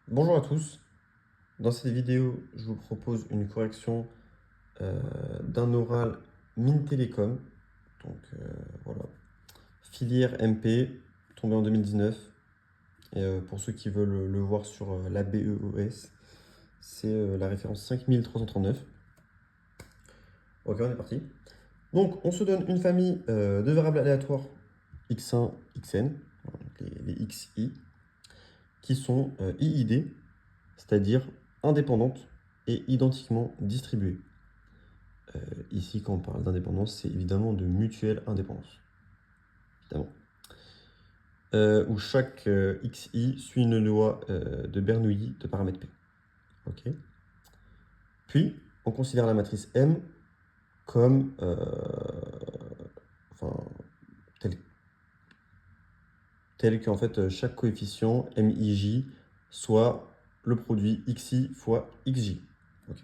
Bonjour à tous. Dans cette vidéo, je vous propose une correction d'un oral Mines Télécom. Donc voilà, filière MP, tombé en 2019. Et pour ceux qui veulent le voir sur la BEOS, c'est la référence 5339. Ok, on est parti. Donc on se donne une famille de variables aléatoires x1, xn, les xi, qui sont IID, c'est-à-dire indépendantes et identiquement distribuées. Ici, quand on parle d'indépendance, c'est évidemment de mutuelle indépendance. Évidemment. Où chaque xi suit une loi de Bernoulli de paramètre P. Ok. Puis, on considère la matrice M comme enfin, telle, telle qu'en fait chaque coefficient MIJ soit le produit xi fois xj. Ok.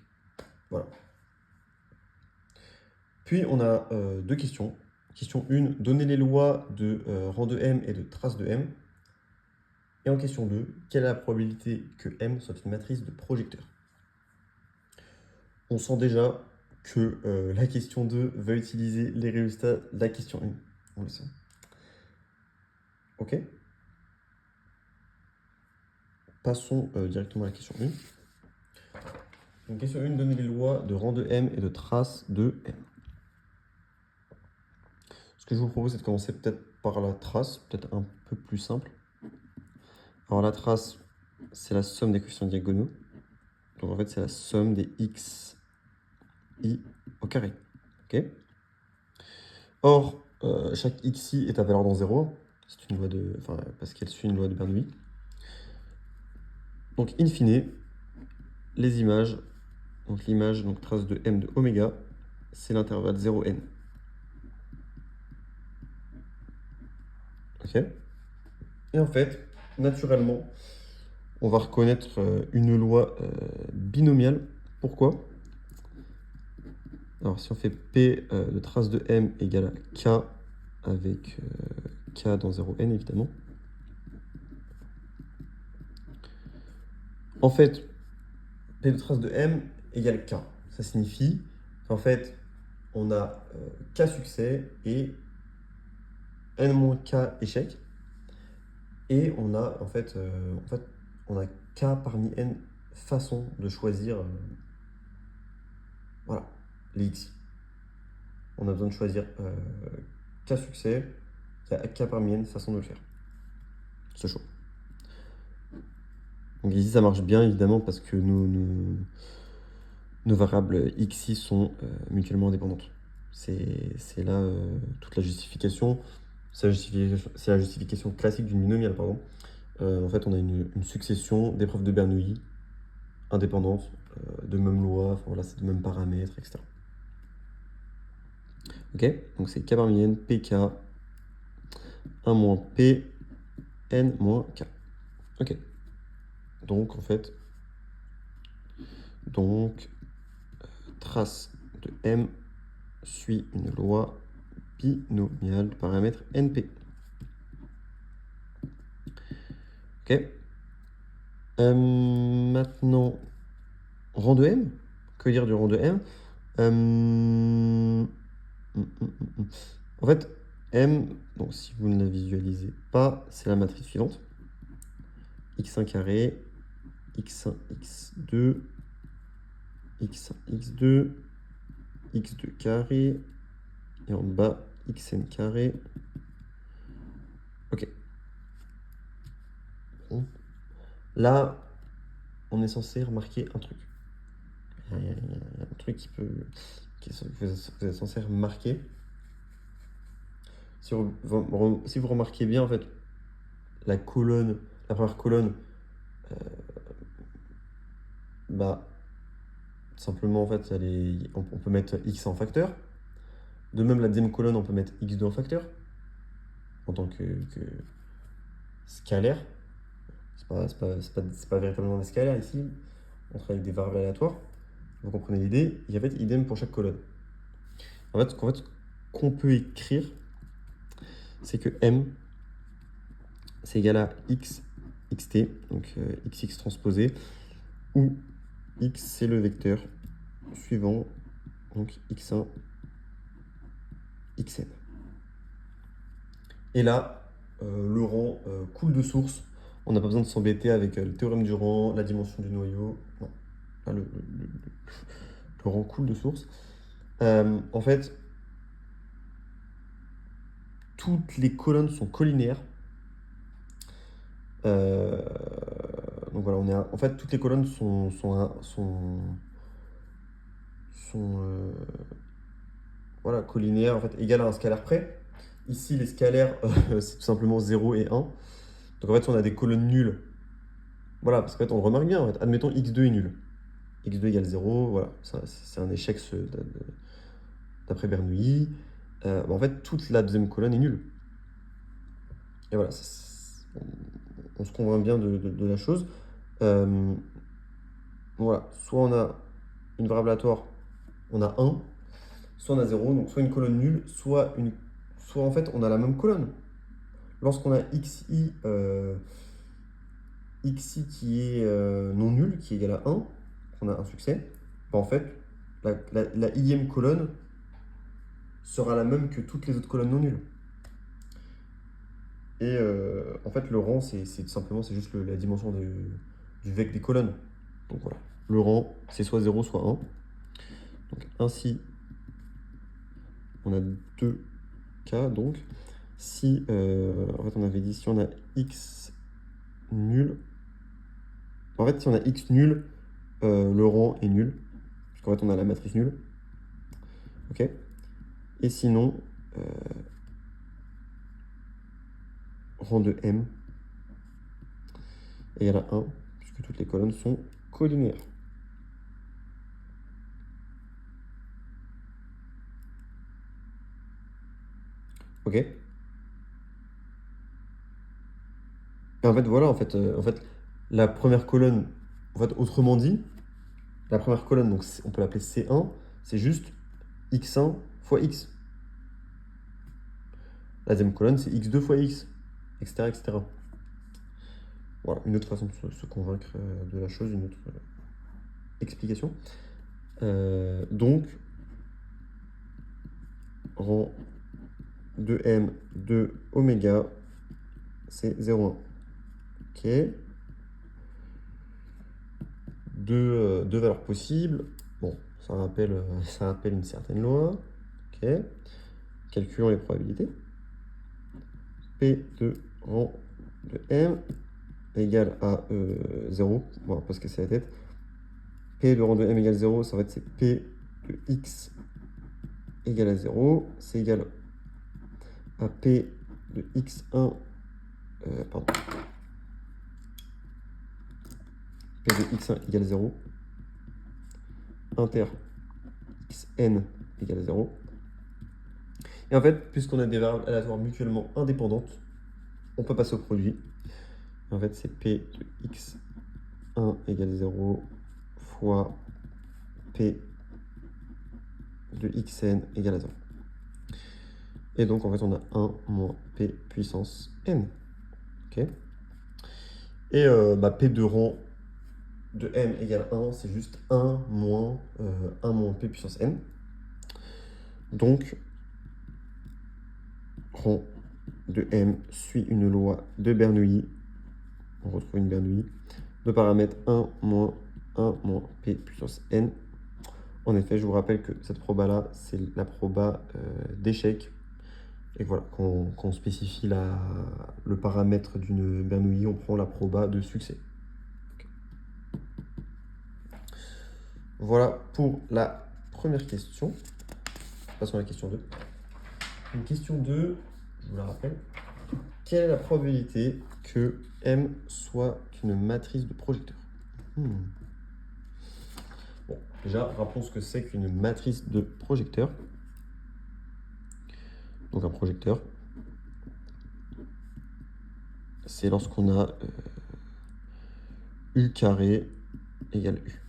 Voilà. Puis on a deux questions. Question 1, donner les lois de rang de M et de trace de M. Et en question 2, quelle est la probabilité que M soit une matrice de projecteur? On sent déjà que la question 2 va utiliser les résultats de la question 1. On le sent. Ok. Passons directement à la question 1. Donc question 1, donner les lois de rang de M et de trace de M. Ce que je vous propose, c'est de commencer peut-être par la trace, peut-être un peu plus simple. Alors la trace, c'est la somme des coefficients diagonaux. Donc en fait, c'est la somme des x, i au carré. Ok. Or, chaque xi est à valeur dans 0. C'est une loi de, enfin, parce qu'elle suit une loi de Bernoulli. Donc, in fine, les images, donc l'image, donc trace de m de oméga, c'est l'intervalle 0n. Ok. Et en fait, naturellement, on va reconnaître une loi binomiale. Pourquoi? Alors, si on fait P de trace de M égale à K avec K dans 0n, évidemment. En fait, P de trace de M égale K. Ça signifie qu'en fait, on a K succès et N-K échec. Et on a on a K parmi N façons de choisir voilà, les X. On a besoin de choisir K succès, il y a K parmi N façons de le faire. C'est chaud. Donc ici, ça marche bien, évidemment, parce que nos variables xi sont mutuellement indépendantes. C'est là toute la justification. C'est la justification classique d'une binomiale, pardon. En fait, on a une succession d'épreuves de Bernoulli indépendantes, de même loi, enfin, voilà, c'est de même paramètres, etc. Ok, donc c'est k parmi n, pk, 1 moins p, n moins k. Ok. Donc, en fait, donc, trace de m suit une loi binomiale du paramètre np. Ok. Maintenant, rang de m. Que dire du rang de m? En fait, m, donc si vous ne la visualisez pas, c'est la matrice suivante. x1 carré, x1, x2, x1, x2, x2 carré, et en bas, xn carré. Ok. Bon. Là, on est censé remarquer un truc. Il y a un truc que vous êtes censé remarquer. Si vous remarquez bien, en fait, la première colonne, bah, simplement, en fait, on peut mettre x en facteur. De même, la deuxième colonne, on peut mettre x2 en facteur, en tant que scalaire. C'est pas véritablement des scalaires ici. On travaille avec des variables aléatoires. Vous comprenez l'idée. Il y avait idem pour chaque colonne. En fait, ce qu'on peut écrire, c'est que m, c'est égal à x xt, donc xx transposé, où x c'est le vecteur suivant, donc x1, xn. Et là, le rang coule de source. On n'a pas besoin de s'embêter avec le théorème du rang, la dimension du noyau. Non, là, le rang coule de source. En fait, toutes les colonnes sont collinaires. Donc voilà, en fait, toutes les colonnes sont voilà, collinaires, en fait, égales à un scalaire près. Ici, les scalaires, c'est tout simplement 0 et 1. Donc en fait, si on a des colonnes nulles, voilà, parce qu'en fait, on le remarque bien, en fait, admettons x2 est nul. x2 égale 0, voilà, c'est un échec d'après Bernoulli. En fait, toute la deuxième colonne est nulle. Et voilà, on se convainc bien de la chose. Voilà, soit on a une variable aléatoire, on a 1, soit on a 0, donc soit une colonne nulle, soit en fait on a la même colonne. Lorsqu'on a xi qui est non nul, qui est égal à 1, on a un succès, en fait, la ième colonne sera la même que toutes les autres colonnes non nulles. Et en fait, le rang, c'est simplement c'est juste la dimension du vec des colonnes. Donc voilà, le rang, c'est soit 0, soit 1. Donc ainsi, on a deux cas. Donc, si, en fait, on avait dit si on a x nul, en fait, si on a x nul, le rang est nul, puisqu'en fait, on a la matrice nulle. Ok. Et sinon, rang de m égale à 1, puisque toutes les colonnes sont collinaires. Ok. Et en fait, voilà, en fait, la première colonne, en fait, autrement dit, la première colonne, donc on peut l'appeler C1, c'est juste x1 fois x. La deuxième colonne, c'est x2 fois x, etc., etc. Voilà, une autre façon de se convaincre de la chose, une autre explication. Donc, rang de m de oméga, c'est 0,1. Ok. Deux valeurs possibles. Bon, ça rappelle une certaine loi. Ok. Calculons les probabilités. P de rang de m égale à 0. On va pas se casser la tête. P de rang de m égale 0, ça va être P de x égale à 0. C'est égal à P de x1. Pardon. P de x1 égale 0. Inter xn égale à 0. Et en fait, puisqu'on a des variables aléatoires mutuellement indépendantes, on peut passer au produit. En fait, c'est P de x1 égale 0 fois P de xn égale à 0. Et donc, en fait, on a 1 moins P puissance n. Ok. Et P de rang de m égale 1, c'est juste 1 moins P puissance n. Donc, rang de m suit une loi de Bernoulli. On retrouve une Bernoulli de paramètre 1 moins P puissance n. En effet, je vous rappelle que cette proba-là, c'est la proba d'échec. Et voilà, quand on spécifie le paramètre d'une Bernoulli, on prend la proba de succès. Okay. Voilà pour la première question. Passons à la question 2. Une question 2, je vous la rappelle. Quelle est la probabilité que M soit une matrice de projecteur? Bon, déjà, rappelons ce que c'est qu'une matrice de projecteur. Donc un projecteur, c'est lorsqu'on a U carré égale U.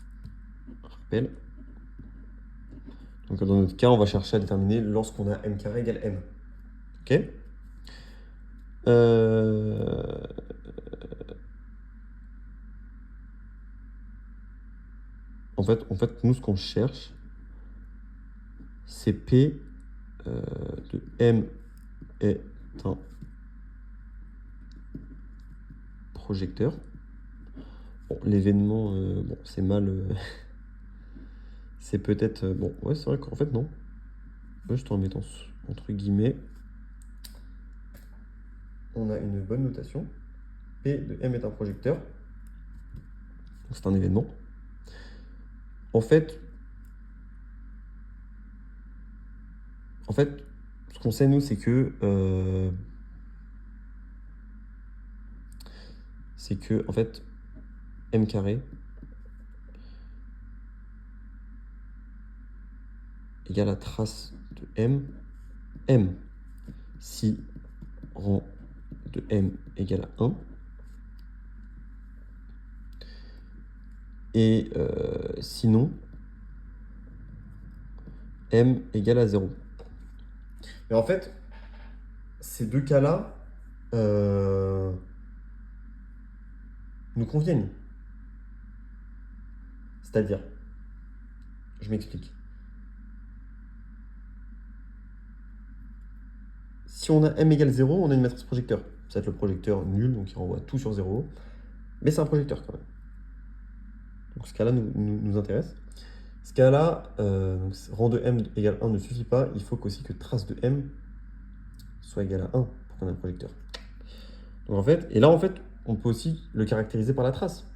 Rappel. Donc dans notre cas, on va chercher à déterminer lorsqu'on a M carré égale M. Ok. En fait, nous, ce qu'on cherche, c'est P de M est un projecteur. Bon, l'événement, bon, c'est mal. C'est peut-être. Bon, ouais, c'est vrai qu'en fait, non. Juste en mettant entre guillemets, on a une bonne notation. P de M est un projecteur. Donc, c'est un événement. En fait, ce qu'on sait, nous, c'est que. En fait, M carré égale la trace de M. M, si rang de M égale à 1. Et sinon, M égale à 0. Mais en fait, ces deux cas-là nous conviennent. C'est-à-dire, je m'explique. Si on a M égale 0, on a une matrice projecteur. Ça va être le projecteur nul, donc il renvoie tout sur 0. Mais c'est un projecteur quand même. Donc ce cas-là nous intéresse. Ce cas-là, rang de M égale 1 ne suffit pas. Il faut aussi que trace de M soit égale à 1 pour qu'on ait un projecteur. Donc en fait, on peut aussi le caractériser par la trace.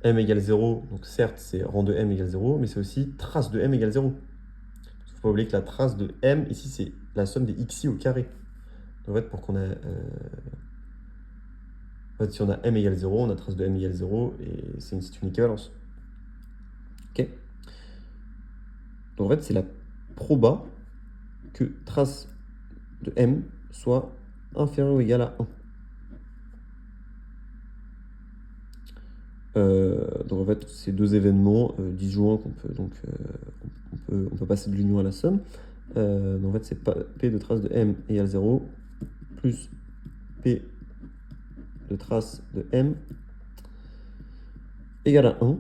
M égale 0, donc certes, c'est rang de M égale 0, mais c'est aussi trace de M égale 0. Il ne faut pas oublier que la trace de M, ici, c'est la somme des xi au carré. Donc, en fait, pour qu'on ait... En fait, si on a M égale 0, on a trace de M égale 0, et c'est une équivalence. Ok. Donc en fait, c'est la proba que trace de M soit inférieure ou égale à 1. Donc en fait, ces deux événements disjoints qu'on peut donc on peut passer de l'union à la somme. Donc en fait, c'est P de trace de M égale 0 plus P de trace de M égale à 1.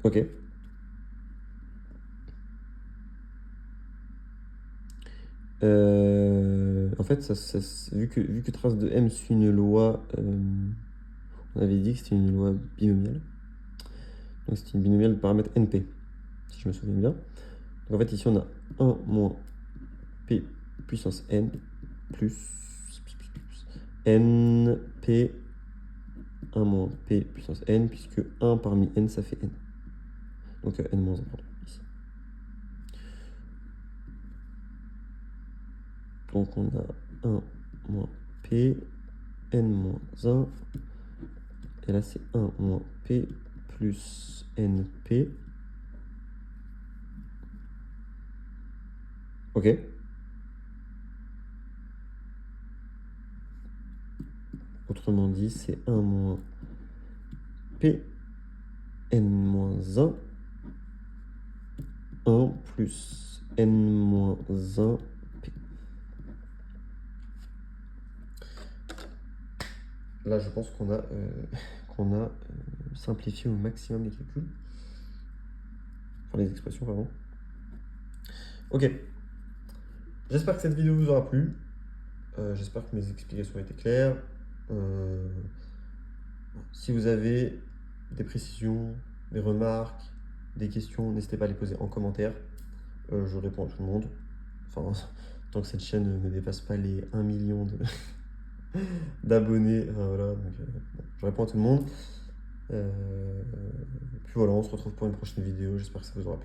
Ok. En fait, vu que trace de M suit une loi, on avait dit que c'était une loi binomiale. Donc c'est une binomiale de paramètre NP, si je me souviens bien. Donc en fait, ici, on a 1 moins P puissance N plus NP 1 moins P puissance N, puisque 1 parmi N, ça fait N. Donc N moins 1, pardon, ici. Donc on a 1 moins P, N moins 1, et là c'est 1 moins P plus NP. Ok. Autrement dit, c'est 1 moins P, N moins 1, 1 plus N moins 1, P. Là, je pense qu'on a simplifié au maximum les calculs. Enfin, les expressions, pardon. Ok. J'espère que cette vidéo vous aura plu. J'espère que mes explications ont été claires. Si vous avez des précisions, des remarques, des questions, n'hésitez pas à les poser en commentaire. Je réponds à tout le monde. Enfin, tant que cette chaîne ne dépasse pas les 1 million d'abonnés, voilà, donc, je réponds à tout le monde. Puis voilà, on se retrouve pour une prochaine vidéo. J'espère que ça vous aura plu.